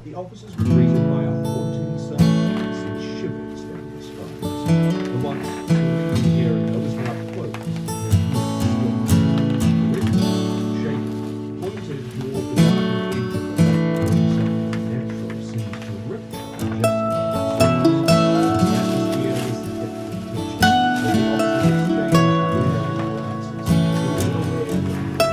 The officers were greeted by a haunting silence and shivers down the spines. The one in the area was now closed. The witness, shaking, pointed toward the darkened edge of the lake where something natural seemed to rip and just the atmosphere was thick with tension. As the officers exchanged wary glances,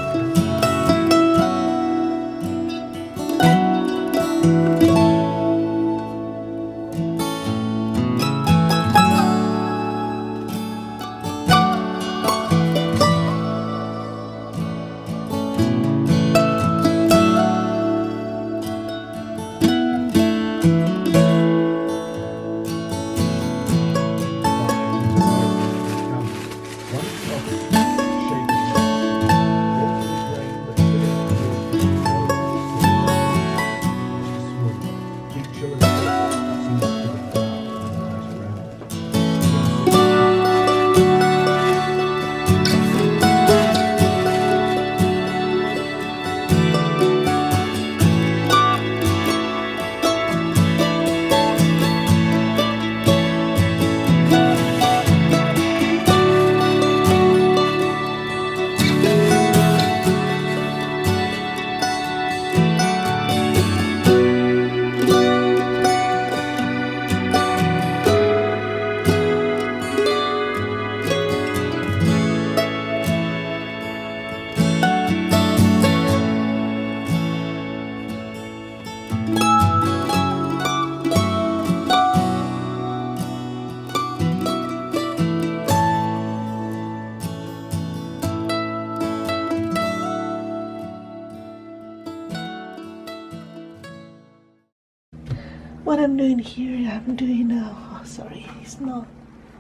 what I'm doing here, I'm doing oh sorry, it's not,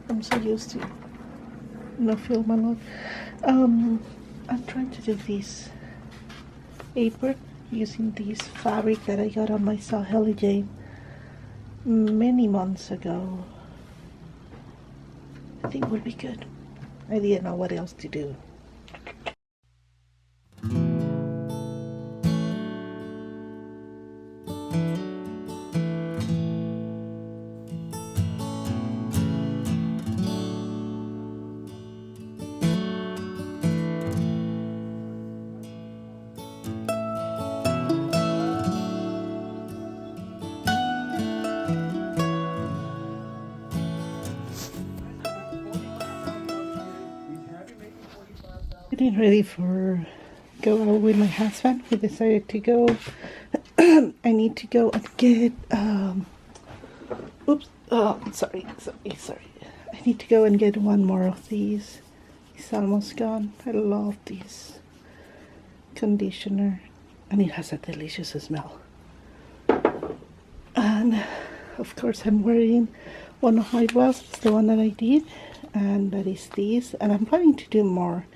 I'm so used to not film a lot. I'm trying to do this apron using this fabric that I got on my Saheli Jane many months ago. I think would be good. I didn't know what else to do. Getting ready for go out with my husband. We decided to go. I need to go and get oops, oh sorry. I need to go and get one more of these. It's almost gone. I love this conditioner and it has a delicious smell. And of course I'm wearing one of my blushes, the one that I did, and that is this, and I'm planning to do more.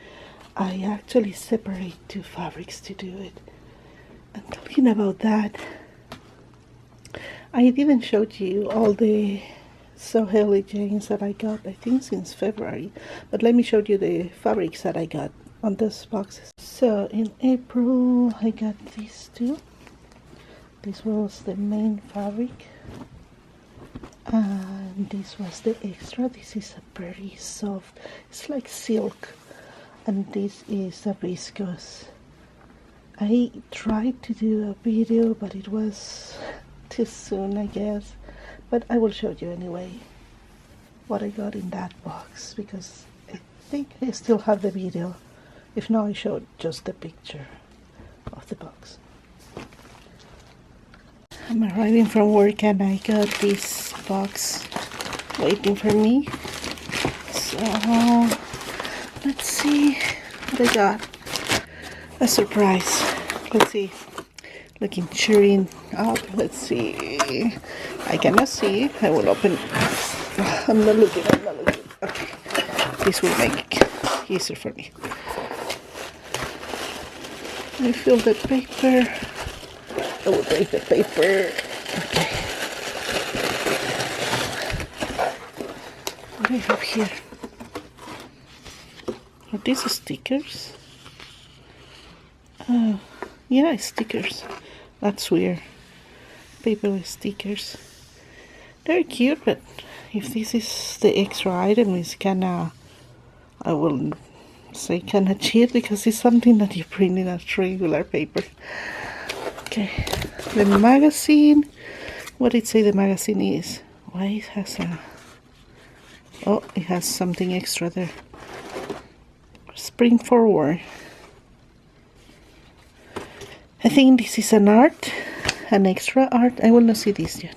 I actually separate two fabrics to do it. And talking about that, I didn't show you all the Saheli Janes that I got, I think since February, but let me show you the fabrics that I got on these boxes. So in April I got these two. This was the main fabric and this was the extra. This is a very soft, it's like silk, and this is a viscose. I tried to do a video but it was too soon, I guess, but I will show you anyway what I got in that box, because I think I still have the video. If not, I showed just the picture of the box. I'm arriving from work and I got this box waiting for me. So let's see what I got. A surprise. Let's see. Looking cheering up. Let's see. I cannot see. I will open it. I'm not looking. Okay. This will make it easier for me. I feel the paper. I will break the paper. Okay. What do I have here? Are these stickers? Yeah, stickers. That's weird. paper stickers. They're cute, but if this is the extra item, it's kinda, I will say kinda cheap because it's something that you print in a regular paper. Okay, the magazine. What did it say the magazine is? Why it has a... Oh, it has something extra there. Spring forward. I think this is an extra art. I will not see this yet.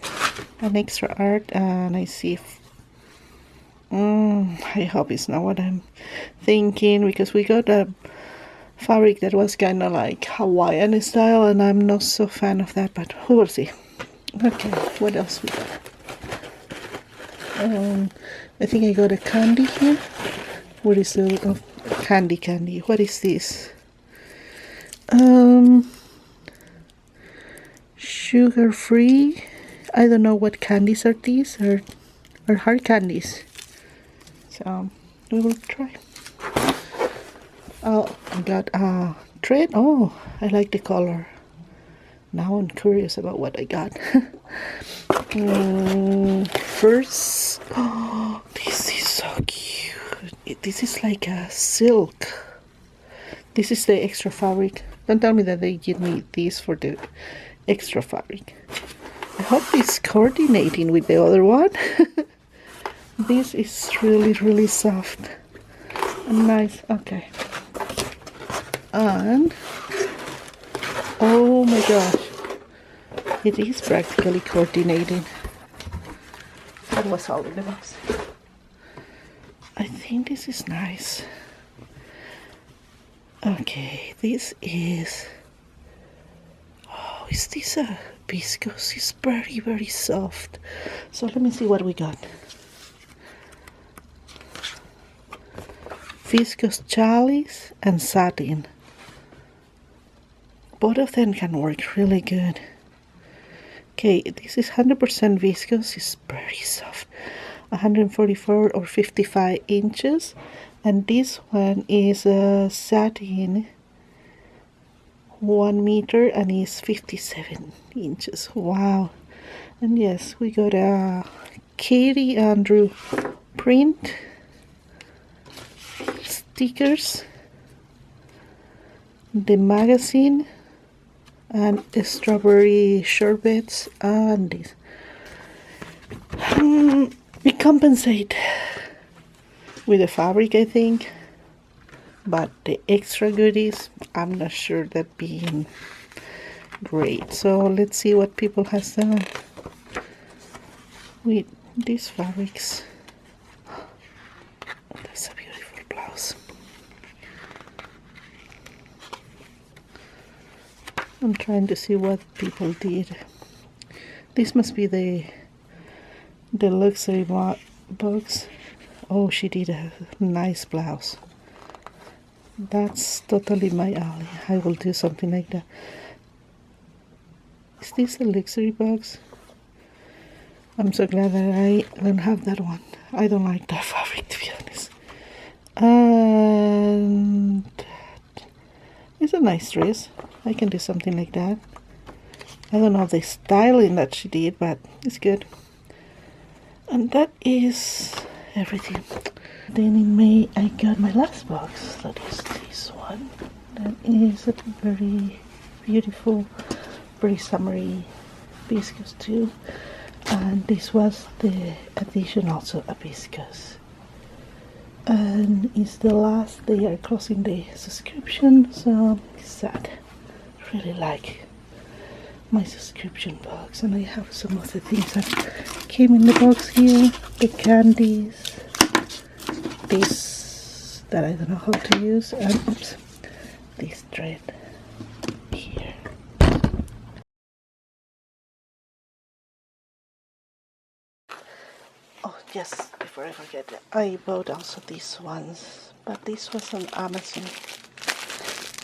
An extra art, and I see if... I hope it's not what I'm thinking, because we got a fabric that was kind of like Hawaiian style, and I'm not so fan of that, but we will see. Okay, what else we got? I think I got a candy here. What is the... Oh, candy. What is this? Sugar free. I don't know what candies are these, or hard candies. So we will try. Oh, I got a thread. Oh, I like the color. Now I'm curious about what I got. First, oh, this is so cute. This is like a silk. This is the extra fabric. Don't tell me that they give me this for the extra fabric. I hope it's coordinating with the other one. This is really soft and nice. Okay. And oh my gosh, it is practically coordinating. That was all in the box. I think this is nice. Okay, this is... Oh, is this a viscose? It's very soft. So let me see what we got. Viscose chalice and satin. Both of them can work really good. Okay, this is 100% viscose. It's very soft. 144 or 55 inches. And this one is a satin 1 meter and is 57 inches. Wow. And yes, we got a Katie Andrew print, stickers, the magazine, and strawberry sherbets, and this. We compensate with the fabric, I think, but the extra goodies, I'm not sure that being great. So let's see what people has done with these fabrics. That's a beautiful blouse. I'm trying to see what people did. This must be the luxury box. Oh, she did a nice blouse. That's totally my alley. I will do something like that. Is this a luxury box? I'm so glad that I don't have that one. I don't like that fabric, to be honest. And it's a nice dress. I can do something like that. I don't know the styling that she did, but it's good. And that is everything. Then in May I got my last box. That is this one. That is a very beautiful, very summery viscose too. And this was the addition, also a viscose. And it's the last, they are closing the subscription, so it's sad. Really like my subscription box, and I have some of the things that came in the box here. The candies, this that I don't know how to use, and oops, this thread here. Oh yes, before I forget, I bought also these ones, but this was on Amazon.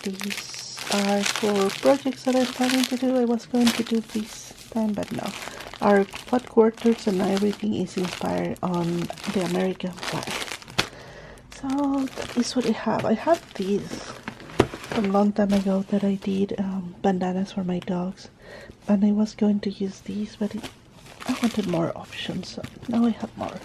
These are for projects that I'm planning to do. I was going to do this time, but no. Our pot quarters and everything is inspired on the American flag. So that is what I have. I have these a long time ago that I did bandanas for my dogs, and I was going to use these, but I wanted more options, so now I have more.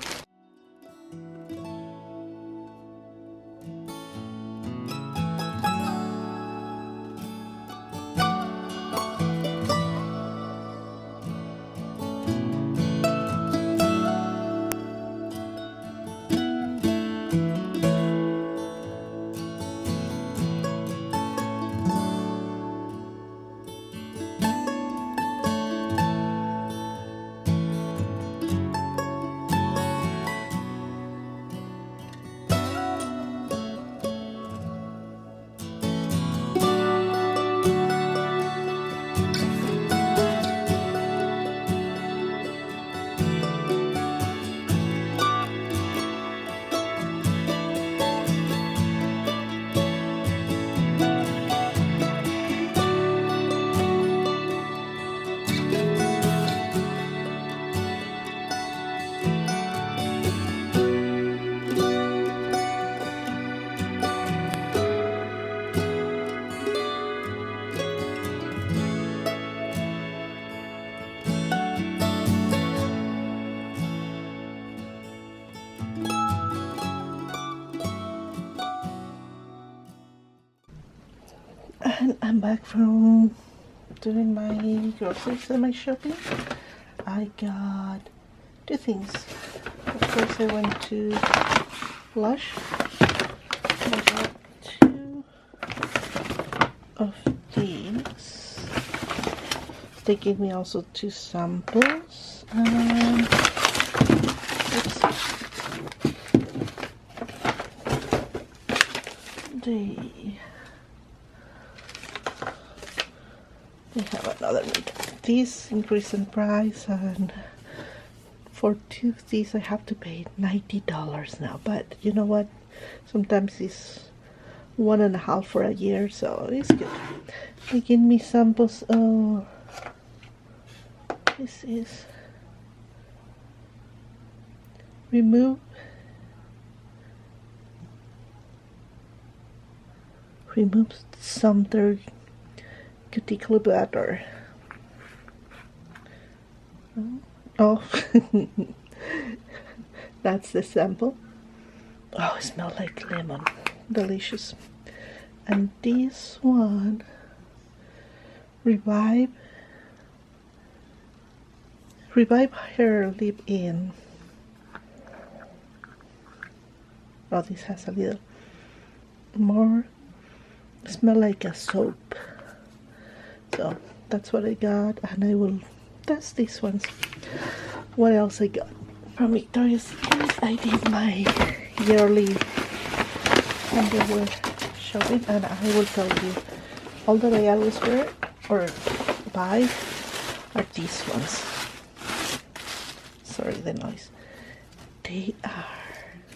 And I'm back from doing my groceries and my shopping. I got two things. Of course, I went to Lush. I got two of these. They gave me also two samples. Let's see. They have another meat. These increase in price, and for two of these I have to pay $90 now. But you know what? Sometimes it's 1.5 for a year, so it's good. They give me samples. Oh, this is removes some dirt cuticle butter. Oh, that's the sample. Oh, it smells like lemon. Delicious. And this one, revive hair leave-in. Oh, this has a little more. Smell like a soap. So that's what I got, and I will test these ones. What else I got from Victoria's Secret? I did my yearly underwear shopping, and I will tell you, all that I always wear or buy are these ones. Sorry, the noise. They are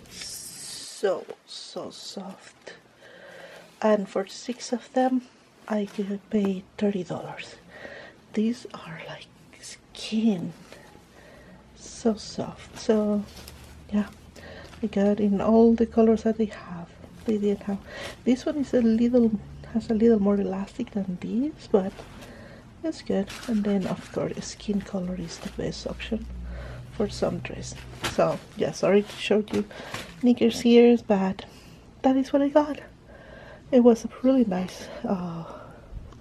so soft, and for 6 of them I could pay $30. These are like skin, so soft. So yeah, I got in all the colors that they have. They didn't have this one. Is has a little more elastic than these, but it's good. And then of course skin color is the best option for some dress. So yeah, sorry to show you knickers here, but that is what I got. It was a really nice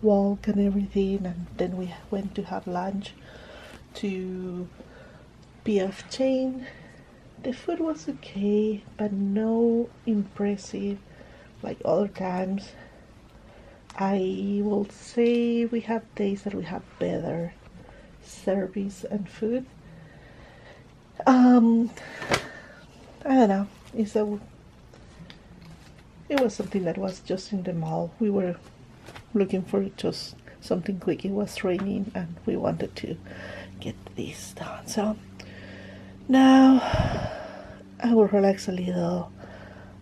walk and everything, and then we went to have lunch to P.F. Chang's. The food was okay, but no impressive like other times. I will say we have days that we have better service and food. I don't know. It was something that was just in the mall. We were looking for just something quick. It was raining and we wanted to get this done. So now I will relax a little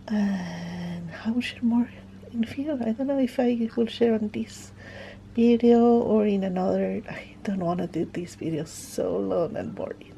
and I will share more in the future. I don't know if I will share on this video or in another. I don't want to do these videos so long and boring.